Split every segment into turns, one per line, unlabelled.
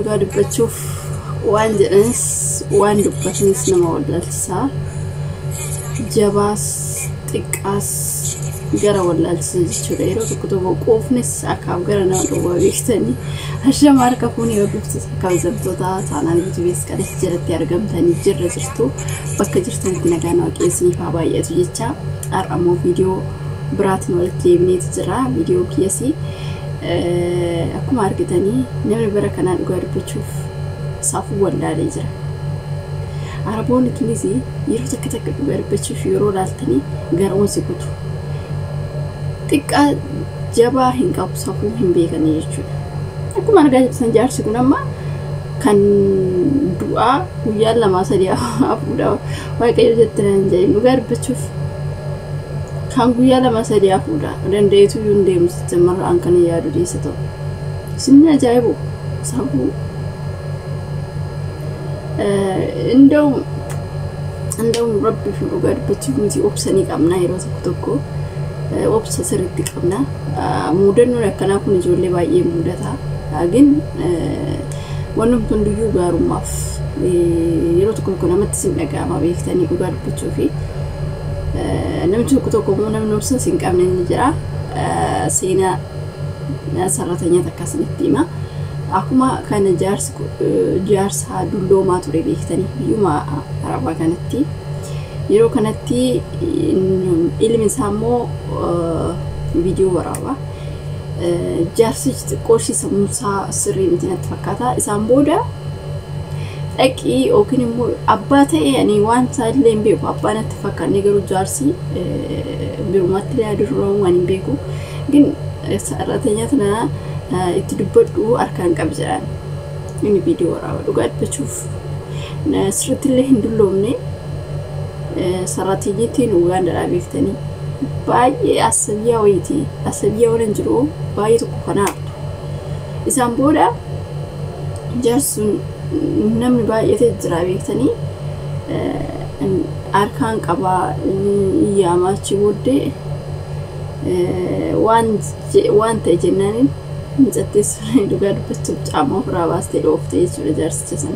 dhugaa dubbachuuf waan jedhanis waan dubbatanis nama wallaalchisaa jabaas xiqqaas gara wallaalchisa jechuudha yeroo tokko qoofnes akkaaf gara nama dhowwaa beektanii ashama harka fuunii hordoftoota kabajamtoota taanaan yuutuubees kana jalatti argamtanii jirra jirtu bakka jirtanitti nagaan waaqessaniif haa baay'atu jecha har'ammoo viidiyoo biraatiin walitti deebineetu jira viidiyoo kiyyasii akkuma argitanii namni bara kanaan dhugaa dubbachuuf saafuu wallaalee jira araboonni tunis yeroo takka dhugaa dubbachuuf yeroo laaltanii gara onsi kutu xiqqaa jabaa hin qabu saafuu hin beekanii jechuudha akkuma argaa jirtan jaarsi kun amma kan du'aa guyyaa lama sadii afuudha waaqayyo jettan jedhanii dhugaa dubbachuuf kan guyyaa lama sadii afuudha dandeetu yuun deemsitti mar'aan kan yaadu deessa ta'u sinni ajaa'ibu saafuu እንደውም ربي في الوقت بتشوفني أوبسني قمنا يروح تكتوكو أوبس سرت قمنا مودرن ولا كنا جولي باي مودرها لكن ونم تنديو بارو ماف يروح تكون كنا متسين لقى بيختني وقت بتشوفي نمشي كتوكو مو نمسن سين قمنا نجرا سينا سرتني تكاسن التيمة أكما كان جارس هادولو ما تري بيختني بيوما عربا كانتي يرو كانتي اللي من سامو فيديو ورابا جارس كوشي سموسا سري متنا تفكاتا إسامبودا أكي أوكني مو أباته يعني وان سايد لين بيكو أبانا تفكر نيجرو جارسي بيرومات لي أدرون وان بيكو لكن سأرتني تنا اتدبروا أركان كبجران ini video warawa dhugaa dubbachuuf sirriitillee hin dulloomne saratiijiitiin Ugaandaadhaa beektanii baay'ee asabiyaa wayitii asabiyaa waan jiru baay'ee tokko kanaaftu isaan booda jaarsun namni baay'ee jira beektanii arkaan qabaa yaamaachi booddee waan ta'e jennaaniin متأتيس دوغاد بتشوف عمو راباس تلوف تيجي ولا جالس تسمع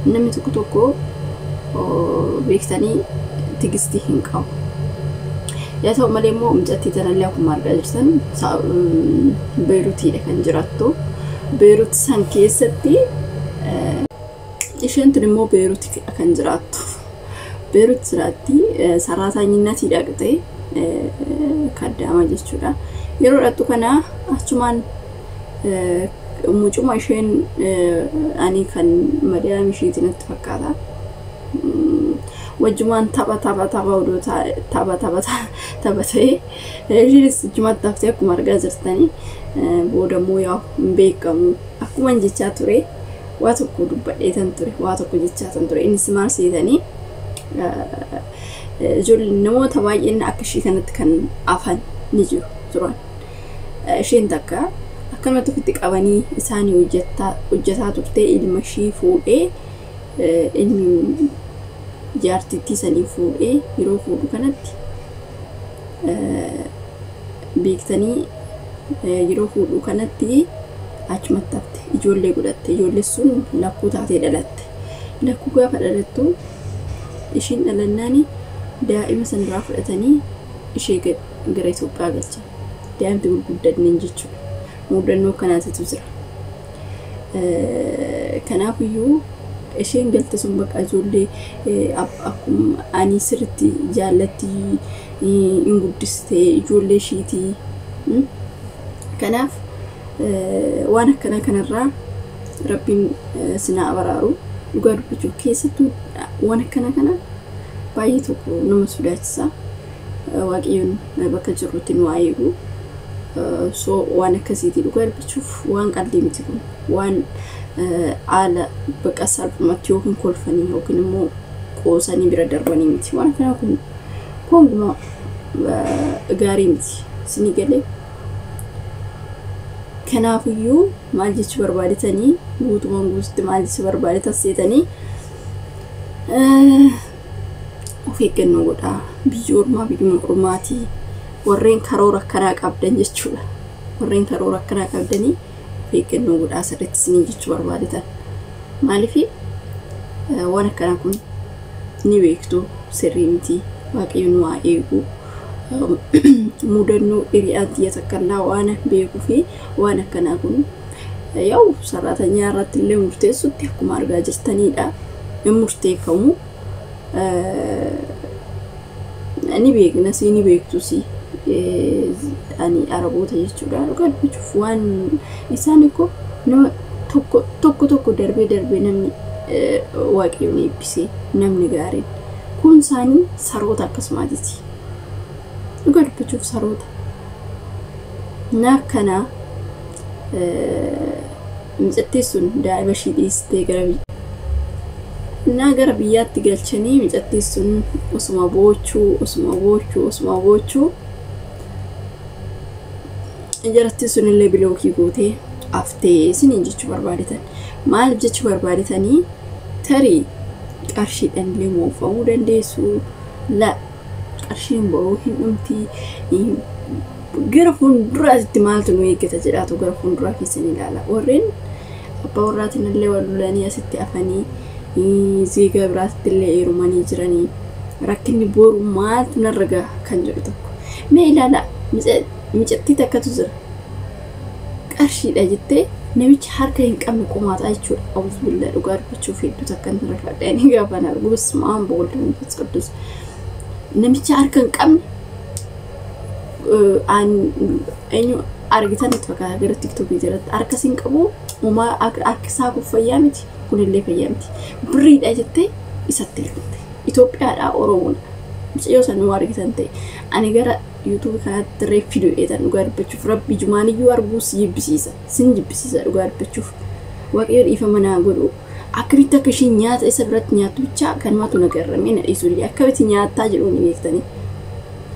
نمي تكتوكو بيكتني تجستي هنكاو يا تو مليمو متأتي ترى ليكم مارجا جرسن بيروتي لكن جراتو بيروت سانكيستي إيشان تريمو بيروتي لكن جراتو بيروت جراتي سراتاني ناتي داكتي كذا ما جيشودا يرو راتو كنا أشمان مجموعة شين أني كان مريم مشيت نتفكرها وجمان تابا ودو تابا تي جلس جمعة تفتح كمرجع زرتني بودا مويا بيكمو أكو من جتاتوري واتوكو دبّي تنتوري واتوكو جتاتنتوري إني سمار سيدني جول نمو تواجه إن أكشي كان أفن نيجو تروان شين دكا كما تفتك أواني إساني وجتا تفتي المشي فوقي إلمي جارتي تيساني فوقي يرو فوقو كانت بيكتاني يرو فوقو كانت أجمت تفتي إجولي قدت إجولي السن لكو تحتي دلت لكو قافة دلتو إشين ألناني دائما سنرافع أتاني إشي قريتو باقلتو دائما تقول قدد ننجيشو مودرنو كانت تزرع كنافيو إشين قلت سنبك أجولي أكم أني سرتي جالتي إنقدستي جولي شيتي كناف وانا كان الرا ربي سنا برارو يقول بجو كيستو وانا كان بايتوكو نمسودات سا واقعين بكجروتين وايغو so وانا كسيتي لقول بتشوف وان قديم تكون وان على بكسر ما تيوكن كل فني أو كنمو قوساني بردر بني متي وانا كنا كون ما قاري متي سني قلي كنافيو ما جيش بربالي تاني بوت وانغوست ما جيش بربالي تسيتاني وفي كنو قدا بيجور ما بيجون أرماتي warreen karoora kanaa qabdan jechuudha warreen karoora kanaa qabdanii feekennoo godhaa sirriitti isin jechuu barbaaditan. Maaliif waan akkana kun ni beektu sirrii miti waaqayyoon waa eegu mudannoo hiriyaatti yatakallaa waan beekuu fi waan akkana kun yaa'u saraatanyaa irratti illee murteessutti akkuma argaa jirtanidha. Murteeffamu ani beekna si ni beektu si ani araboota jechuudha. Dhugaadhuuf waan isaan ko nama tokko darbee namni waaqayyoon eebbisee namni gaariin kun isaanii saroota akkasumaatiiti. Dhugaadhuuf saroota naakkanaa micattii sun daa'ima ishii dhiistee gara biyyaatti galchanii micattii sun osuma boochuu jaratti sun illee bilookii gootee aftee isin jechuu barbaaditan. Maaliif jechuu barbaaditanii tarii qarshiidhaan illee moofamuu dandeessu. La qarshiin boruu hin dhumti. Gara fuulduraatti maaltu nu eeggata jedhaatu gara fuulduraa keessan ilaala. Warreen abbaa warraatiin illee wal lolanii asitti afanii ziiga biraatti illee heerumanii jiranii rakkinni boru maaltu narra gaha kan jedhu tokko. Mee ilaala micattii takkatu jira. Qarshiidha jettee namichi harka hin qabne qomaataa jechuudha. Abus billee dhugaa dubbachuuf hedduu takka hin rafadhanii gaafan arguus maan boolda nuufis qaddus. Namicha harka hin qabne eenyu argitan itti fakkaata gara TikTokii jalatti harka siin qabu uumaa akkisaa kun fayyaa miti kunillee fayyaa miti. Birriidha jettee isatti ilaalte. Itoophiyaadhaa Oromoodha. Mucayyoo sanuu argitan ta'e ani gara YouTube kanatti reef video eetan dhugaa dubbachuuf rabbi jumaaniyyuu arguus jibbisiisa. Sin jibbisiisa dhugaa dubbachuuf. Waaqayyoon dhiifama naa godhu akkamitti akka isheen nyaata isa biratti nyaattu bicha kanumatu nagarramee na dhiisullee akkamitti nyaattaa jedhu ni beektanii.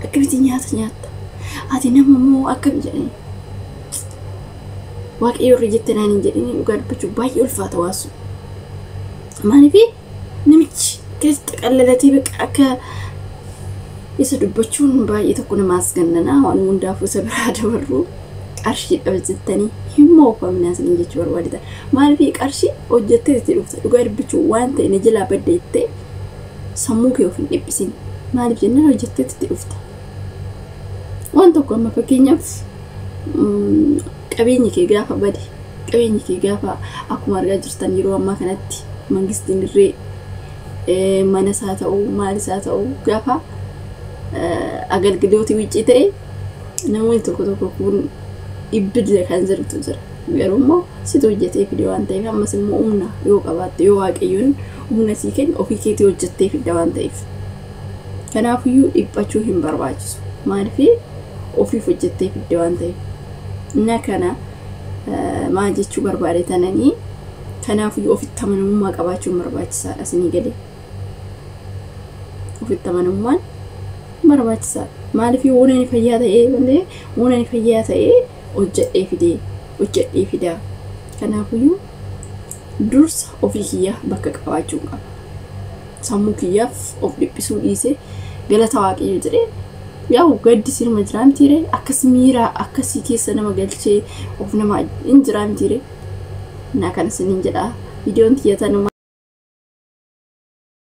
Akkamitti nyaata. Ati nama moo akkam jedhanii. Waaqayyoon rijettee naan hin jedhanii dhugaa dubbachuuf baay'ee ulfaata waasu. Maaliif namichi keessatti qallalatee baqa akka isa dubbachuun baay'ee tokko namaas gannanaa waan hundaafuu isa biraa dabarru qarshii qabattanii himmoo famina isin jechuu barbaaditan. Maaliif qarshii hojjettee itti dhufta dhugaa dubbachuu waan ta'e na jalaa baddeettee sammuu kee of hin dhiphisin. Maaliif jennaan hojjettee itti dhufta. Waan tokko amma fakkeenyaaf qabeenyi kee gaafa bade qabeenyi kee gaafa akkuma argaa jirtan yeroo ammaa kanatti mangistiin irree mana isaa ta'uu maal isaa ta'uu gaafa agalgilooti wiccii ta'e namoonni tokko kun ibidda kan jirtu jira. Garuu immoo situ hojjetee fide waan ta'eef ammas immoo humna yoo qabaatte yoo waaqayyoon humna sii kennu ofii keetii hojjettee fidda waan ta'eef. Kanaafiyyuu dhiphachuu hin barbaachisu. Maaliif ofiif hojjettee fidde waan ta'eef. Inni kana maal jechuu barbaadetananii kanaafiyyuu ofitti amanamummaa qabaachuun barbaachisaadha isinii galee. Ofitti amanamummaan barbaachisaadha. Maaliif uunani fayyaa ta'ee hojjedhee fidaa. Kanaafiyyuu dursa ofii kiyyaa bakka qabaachuu qaba. Sammuu kiyyaaf of dhiphisuu dhiisee galata waaqayyoo jedhee yaa'u gaddi sirma jiraamtiire akkas miiraa akkasii keessa nama galchee of nama hin jiraamtiire. Naa kana sinin jedha. Viidiyoon tiyyatan